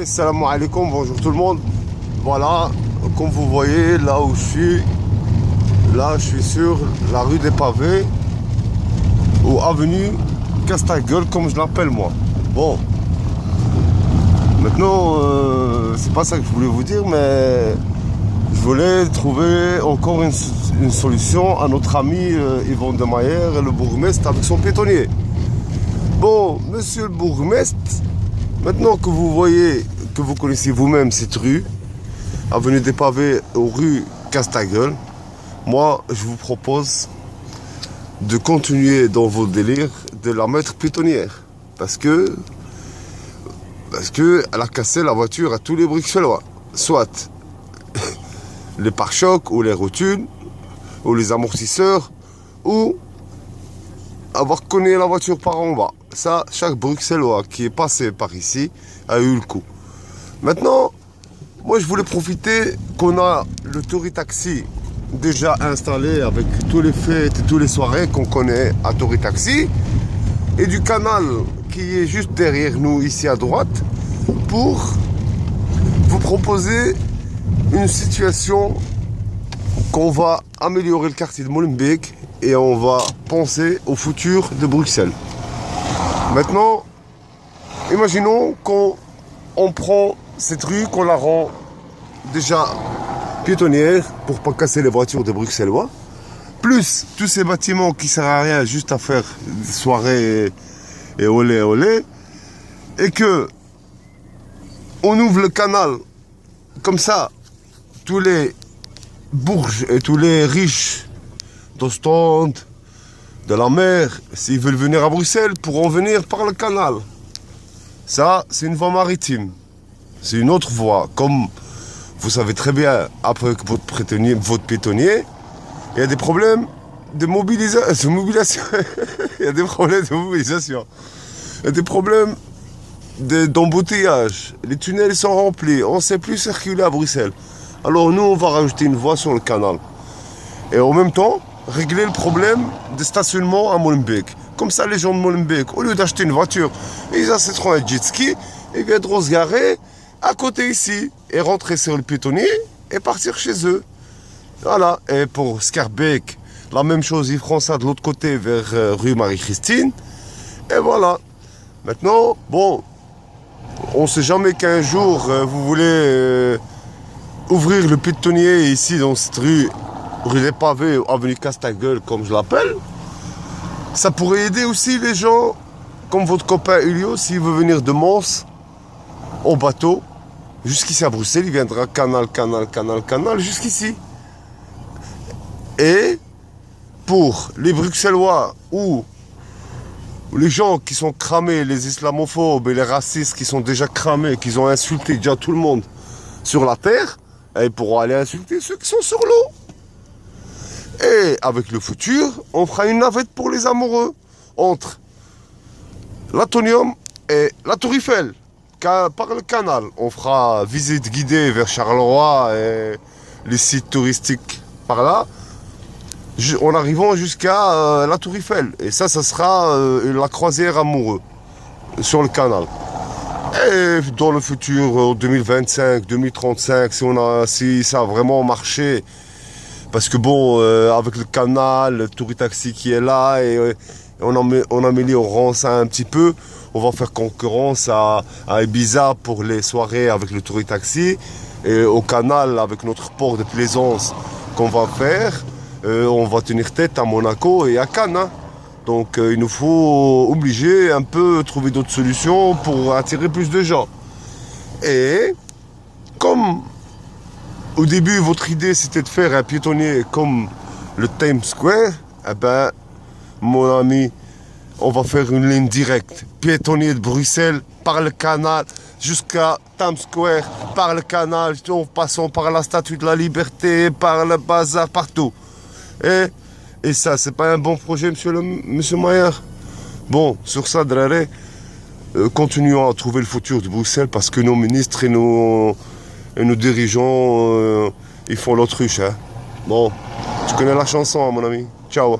Salam alaikum, bonjour tout le monde. Voilà, comme vous voyez, là où je suis sur la rue des Pavés, ou avenue Castagueule, comme je l'appelle moi. Bon, maintenant, c'est pas ça que je voulais vous dire, mais je voulais trouver encore une solution à notre ami Yvon de Mayer, le bourgmestre, avec son piétonnier. Bon, monsieur le bourgmestre, maintenant que vous voyez, que vous connaissez vous-même cette rue, avenue des Pavés aux rue Castagueule, moi je vous propose de continuer dans vos délires de la mettre piétonnière. Parce que elle a cassé la voiture à tous les Bruxellois. Soit les pare-chocs ou les rotules ou les amortisseurs ou avoir cogné la voiture par en bas. Ça, chaque Bruxellois qui est passé par ici a eu le coup. Maintenant, moi je voulais profiter qu'on a le Touritaxi déjà installé avec tous les fêtes et toutes les soirées qu'on connaît à Touritaxi et du canal qui est juste derrière nous ici à droite pour vous proposer une situation qu'on va améliorer le quartier de Molenbeek et on va penser au futur de Bruxelles. Maintenant, imaginons qu'on prend cette rue, qu'on la rend déjà piétonnière pour pas casser les voitures des Bruxellois, plus tous ces bâtiments qui servent à rien, juste à faire des soirées et olé olé, et que on ouvre le canal comme ça, tous les bourges et tous les riches d'Ostende, de la mer, s'ils veulent venir à Bruxelles, pourront venir par le canal. Ça, c'est une voie maritime. C'est une autre voie. Comme vous savez très bien, après votre piétonnier, il y a des problèmes de mobilisation. Il y a des problèmes de mobilisation. Il y a des problèmes d'embouteillage. Les tunnels sont remplis. On ne sait plus circuler à Bruxelles. Alors nous, on va rajouter une voie sur le canal. Et en même temps, régler le problème de stationnement à Molenbeek. Comme ça, les gens de Molenbeek, au lieu d'acheter une voiture, ils achèteront un jet ski et viendront se garer à côté ici et rentrer sur le piétonnier et partir chez eux. Voilà. Et pour Schaerbeek, la même chose, ils feront ça de l'autre côté vers rue Marie-Christine. Et voilà. Maintenant, bon, on ne sait jamais qu'un jour, vous voulez ouvrir le piétonnier ici dans cette rue des Pavés, avenue Castagueule, comme je l'appelle. Ça pourrait aider aussi les gens, comme votre copain Ulio, s'il veut venir de Mons, en bateau, jusqu'ici à Bruxelles, il viendra canal, jusqu'ici. Et pour les Bruxellois ou les gens qui sont cramés, les islamophobes et les racistes qui sont déjà cramés, qui ont insulté déjà tout le monde sur la terre, ils pourront aller insulter ceux qui sont sur l'eau. Et avec le futur, on fera une navette pour les amoureux entre l'Atonium et la Tour Eiffel, par le canal. On fera visite guidée vers Charleroi et les sites touristiques par là, en arrivant jusqu'à la Tour Eiffel. Et ça sera la croisière amoureux sur le canal. Et dans le futur, 2025, 2035, si ça a vraiment marché, parce que bon, avec le canal, le Touritaxi qui est là, et on améliorera ça un petit peu. On va faire concurrence à Ibiza pour les soirées avec le Touritaxi, et au canal avec notre port de plaisance qu'on va faire. On va tenir tête à Monaco et à Cannes. Hein. Donc il nous faut obliger un peu trouver d'autres solutions pour attirer plus de gens. Et comme au début, votre idée, c'était de faire un piétonnier comme le Times Square. Eh ben, mon ami, on va faire une ligne directe. Piétonnier de Bruxelles, par le canal, jusqu'à Times Square, par le canal, en passant par la Statue de la Liberté, par le bazar, partout. Et ça, c'est pas un bon projet, monsieur Mayer? Bon, sur ça, Drare, continuons à trouver le futur de Bruxelles parce que nos ministres et nos dirigeants, ils font l'autruche. Hein. Bon, tu connais la chanson, mon ami. Ciao.